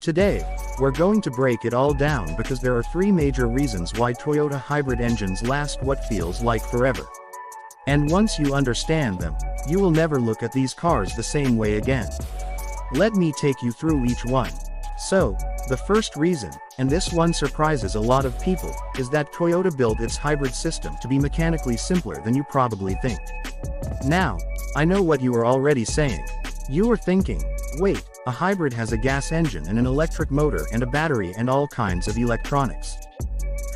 Today, we're going to break it all down because there are three major reasons why Toyota hybrid engines last what feels like forever. And once you understand them, you will never look at these cars the same way again. Let me take you through each one. So, the first reason, and this one surprises a lot of people, is that Toyota built its hybrid system to be mechanically simpler than you probably think. Now, I know what you are already saying. You are thinking, wait, a hybrid has a gas engine and an electric motor and a battery and all kinds of electronics.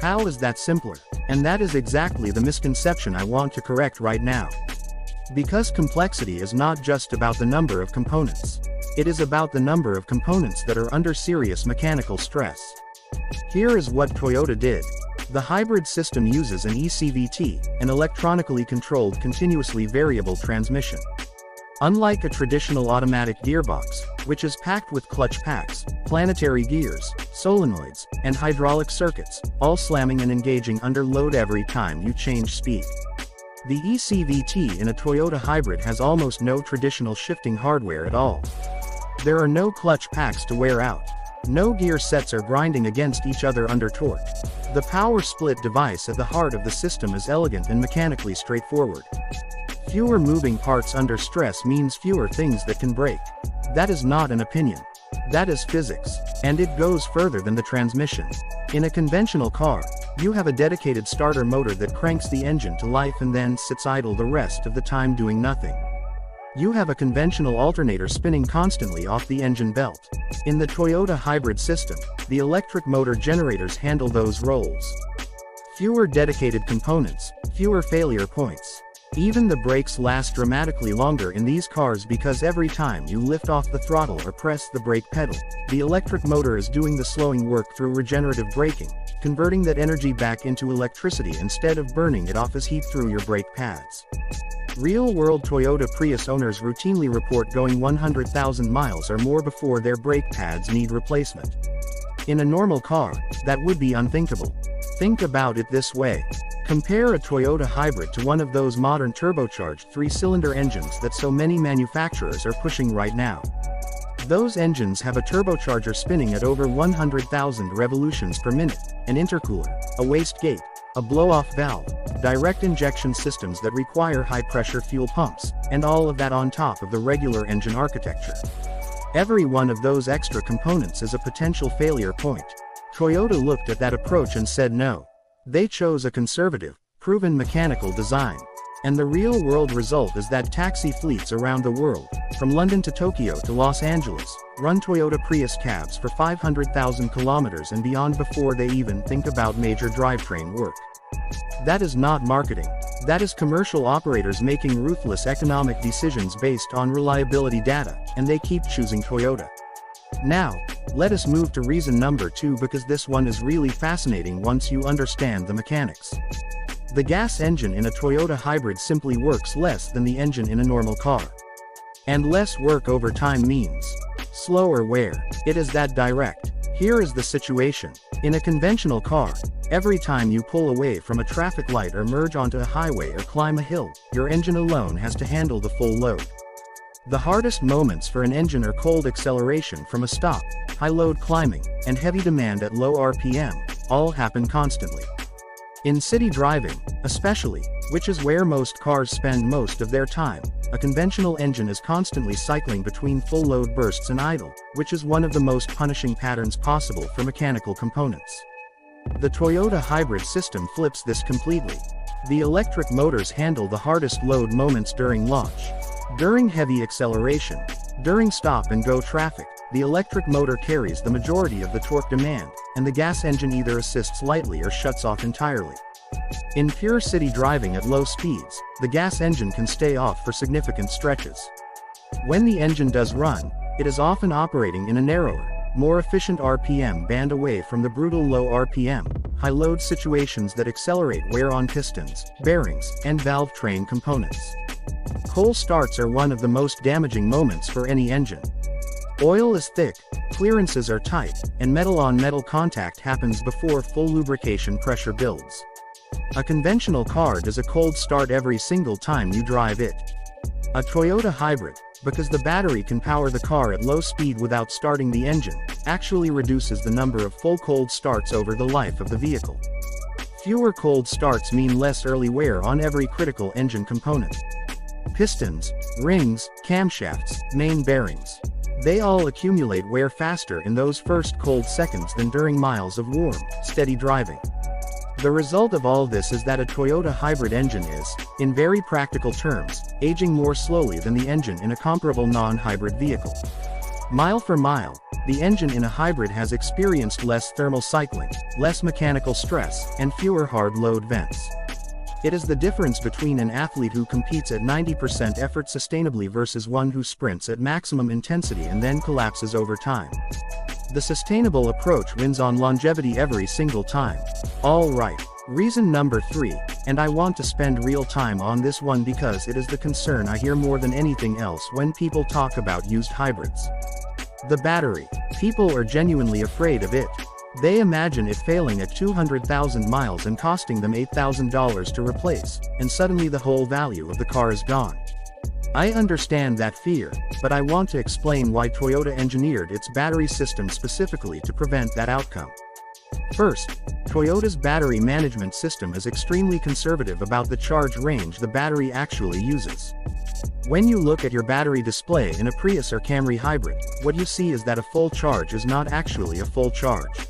How is that simpler? And that is exactly the misconception I want to correct right now. Because complexity is not just about the number of components. It is about the number of components that are under serious mechanical stress. Here is what Toyota did. The hybrid system uses an eCVT, an electronically controlled continuously variable transmission. Unlike a traditional automatic gearbox, which is packed with clutch packs, planetary gears, solenoids, and hydraulic circuits, all slamming and engaging under load every time you change speed. The eCVT in a Toyota hybrid has almost no traditional shifting hardware at all. There are no clutch packs to wear out. No gear sets are grinding against each other under torque. The power split device at the heart of the system is elegant and mechanically straightforward. Fewer moving parts under stress means fewer things that can break. That is not an opinion. That is physics, and it goes further than the transmission. In a conventional car, you have a dedicated starter motor that cranks the engine to life and then sits idle the rest of the time doing nothing. You have a conventional alternator spinning constantly off the engine belt. In the Toyota hybrid system, the electric motor generators handle those roles. Fewer dedicated components, fewer failure points. Even the brakes last dramatically longer in these cars because every time you lift off the throttle or press the brake pedal, the electric motor is doing the slowing work through regenerative braking, converting that energy back into electricity instead of burning it off as heat through your brake pads. Real-world Toyota Prius owners routinely report going 100,000 miles or more before their brake pads need replacement. In a normal car, that would be unthinkable. Think about it this way. Compare a Toyota hybrid to one of those modern turbocharged three-cylinder engines that so many manufacturers are pushing right now. Those engines have a turbocharger spinning at over 100,000 revolutions per minute, an intercooler, a wastegate, a blow-off valve, direct injection systems that require high-pressure fuel pumps, and all of that on top of the regular engine architecture. Every one of those extra components is a potential failure point. Toyota looked at that approach and said no. They chose a conservative, proven mechanical design. And the real-world result is that taxi fleets around the world, from London to Tokyo to Los Angeles, run Toyota Prius cabs for 500,000 kilometers and beyond before they even think about major drivetrain work. That is not marketing. That is commercial operators making ruthless economic decisions based on reliability data, and they keep choosing Toyota. Now, let us move to reason number 2 because this one is really fascinating once you understand the mechanics. The gas engine in a Toyota hybrid simply works less than the engine in a normal car. And less work over time means slower wear. It is that direct. Here is the situation. In a conventional car, every time you pull away from a traffic light or merge onto a highway or climb a hill, your engine alone has to handle the full load. The hardest moments for an engine are cold acceleration from a stop, high load climbing, and heavy demand at low RPM, all happen constantly. In city driving, especially, which is where most cars spend most of their time, a conventional engine is constantly cycling between full load bursts and idle, which is one of the most punishing patterns possible for mechanical components. The Toyota hybrid system flips this completely. The electric motors handle the hardest load moments during launch. During heavy acceleration, during stop-and-go traffic, the electric motor carries the majority of the torque demand, and the gas engine either assists lightly or shuts off entirely. In pure city driving at low speeds, the gas engine can stay off for significant stretches. When the engine does run, it is often operating in a narrower, more efficient RPM band away from the brutal low RPM, high-load situations that accelerate wear on pistons, bearings, and valve train components. Cold starts are one of the most damaging moments for any engine. Oil is thick, clearances are tight, and metal-on-metal contact happens before full lubrication pressure builds. A conventional car does a cold start every single time you drive it. A Toyota Hybrid, because the battery can power the car at low speed without starting the engine, actually reduces the number of full cold starts over the life of the vehicle. Fewer cold starts mean less early wear on every critical engine component. Pistons, rings, camshafts, main bearings. They all accumulate wear faster in those first cold seconds than during miles of warm, steady driving. The result of all this is that a Toyota hybrid engine is, in very practical terms, aging more slowly than the engine in a comparable non-hybrid vehicle. Mile for mile, the engine in a hybrid has experienced less thermal cycling, less mechanical stress, and fewer hard load vents. It is the difference between an athlete who competes at 90% effort sustainably versus one who sprints at maximum intensity and then collapses over time. The sustainable approach wins on longevity every single time. Alright, reason number 3, and I want to spend real time on this one because it is the concern I hear more than anything else when people talk about used hybrids. The battery. People are genuinely afraid of it. They imagine it failing at 200,000 miles and costing them $8,000 to replace, and suddenly the whole value of the car is gone. I understand that fear, but I want to explain why Toyota engineered its battery system specifically to prevent that outcome. First, Toyota's battery management system is extremely conservative about the charge range the battery actually uses. When you look at your battery display in a Prius or Camry Hybrid, what you see is that a full charge is not actually a full charge.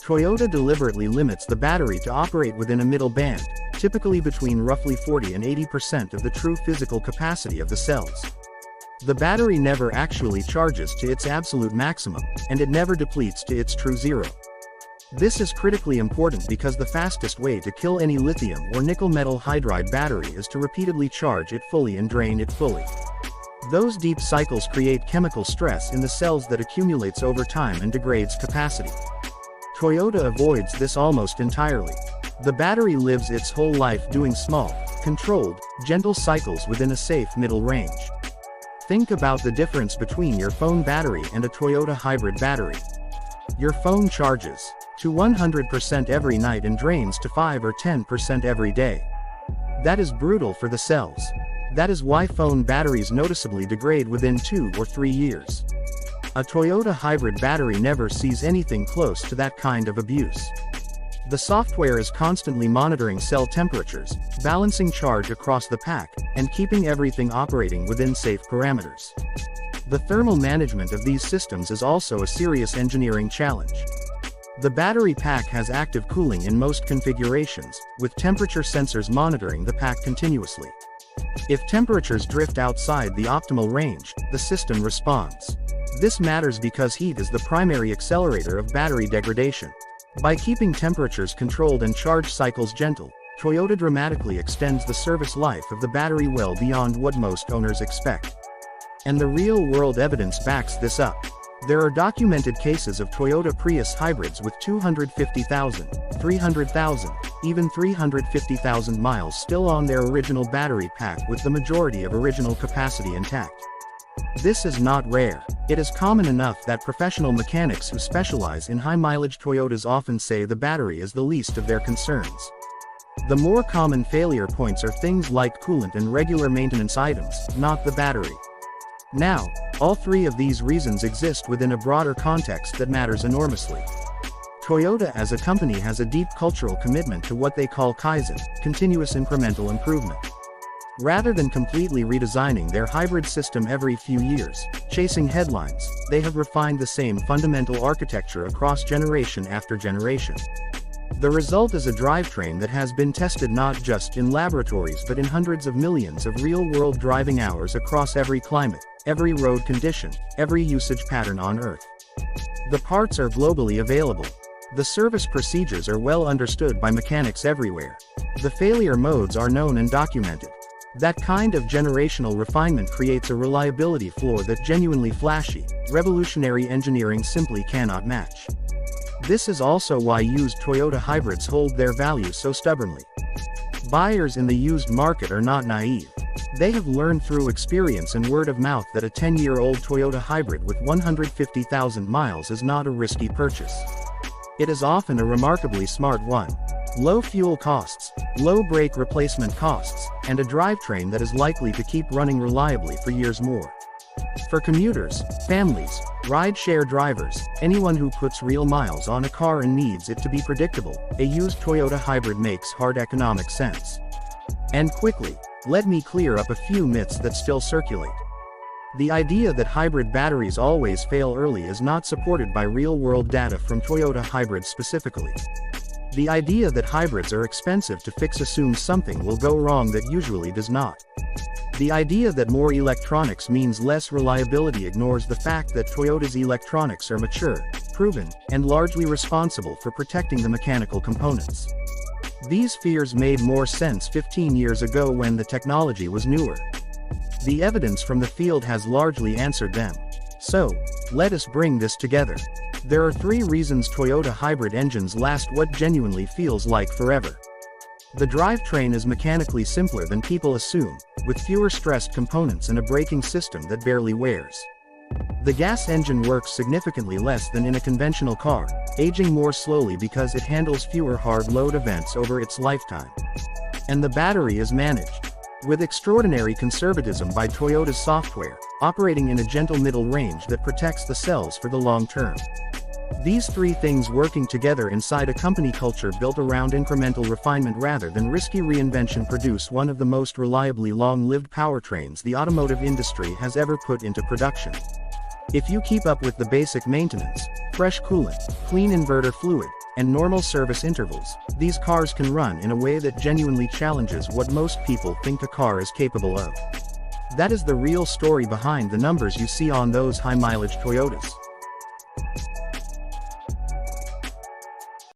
Toyota deliberately limits the battery to operate within a middle band, typically between roughly 40 and 80% of the true physical capacity of the cells. The battery never actually charges to its absolute maximum, and it never depletes to its true zero. This is critically important because the fastest way to kill any lithium or nickel metal hydride battery is to repeatedly charge it fully and drain it fully. Those deep cycles create chemical stress in the cells that accumulates over time and degrades capacity. Toyota avoids this almost entirely. The battery lives its whole life doing small, controlled, gentle cycles within a safe middle range. Think about the difference between your phone battery and a Toyota hybrid battery. Your phone charges to 100% every night and drains to 5 or 10% every day. That is brutal for the cells. That is why phone batteries noticeably degrade within 2 or 3 years. A Toyota hybrid battery never sees anything close to that kind of abuse. The software is constantly monitoring cell temperatures, balancing charge across the pack, and keeping everything operating within safe parameters. The thermal management of these systems is also a serious engineering challenge. The battery pack has active cooling in most configurations, with temperature sensors monitoring the pack continuously. If temperatures drift outside the optimal range, the system responds. This matters because heat is the primary accelerator of battery degradation. By keeping temperatures controlled and charge cycles gentle, Toyota dramatically extends the service life of the battery well beyond what most owners expect. And the real-world evidence backs this up. There are documented cases of Toyota Prius hybrids with 250,000, 300,000, even 350,000 miles still on their original battery pack with the majority of original capacity intact. This is not rare. It is common enough that professional mechanics who specialize in high-mileage Toyotas often say the battery is the least of their concerns. The more common failure points are things like coolant and regular maintenance items, not the battery. Now, all three of these reasons exist within a broader context that matters enormously. Toyota as a company has a deep cultural commitment to what they call Kaizen, continuous incremental improvement. Rather than completely redesigning their hybrid system every few years, chasing headlines, they have refined the same fundamental architecture across generation after generation. The result is a drivetrain that has been tested not just in laboratories but in hundreds of millions of real-world driving hours across every climate, every road condition, every usage pattern on Earth. The parts are globally available. The service procedures are well understood by mechanics everywhere. The failure modes are known and documented. That kind of generational refinement creates a reliability floor that genuinely flashy, revolutionary engineering simply cannot match. This is also why used Toyota hybrids hold their value so stubbornly. Buyers in the used market are not naive. They have learned through experience and word of mouth that a 10-year-old Toyota hybrid with 150,000 miles is not a risky purchase. It is often a remarkably smart one. Low fuel costs, low brake replacement costs, and a drivetrain that is likely to keep running reliably for years more. For commuters, families, ride-share drivers, anyone who puts real miles on a car and needs it to be predictable, a used Toyota Hybrid makes hard economic sense. And quickly, let me clear up a few myths that still circulate. The idea that hybrid batteries always fail early is not supported by real-world data from Toyota Hybrid specifically. The idea that hybrids are expensive to fix assumes something will go wrong that usually does not. The idea that more electronics means less reliability ignores the fact that Toyota's electronics are mature, proven, and largely responsible for protecting the mechanical components. These fears made more sense 15 years ago when the technology was newer. The evidence from the field has largely answered them. So, let us bring this together. There are 3 reasons Toyota hybrid engines last what genuinely feels like forever. The drivetrain is mechanically simpler than people assume, with fewer stressed components and a braking system that barely wears. The gas engine works significantly less than in a conventional car, aging more slowly because it handles fewer hard load events over its lifetime. And the battery is managed with extraordinary conservatism by Toyota's software, operating in a gentle middle range that protects the cells for the long term. These 3 things working together inside a company culture built around incremental refinement rather than risky reinvention produce one of the most reliably long-lived powertrains the automotive industry has ever put into production. If you keep up with the basic maintenance, fresh coolant, clean inverter fluid, and normal service intervals, these cars can run in a way that genuinely challenges what most people think a car is capable of. That is the real story behind the numbers you see on those high-mileage Toyotas.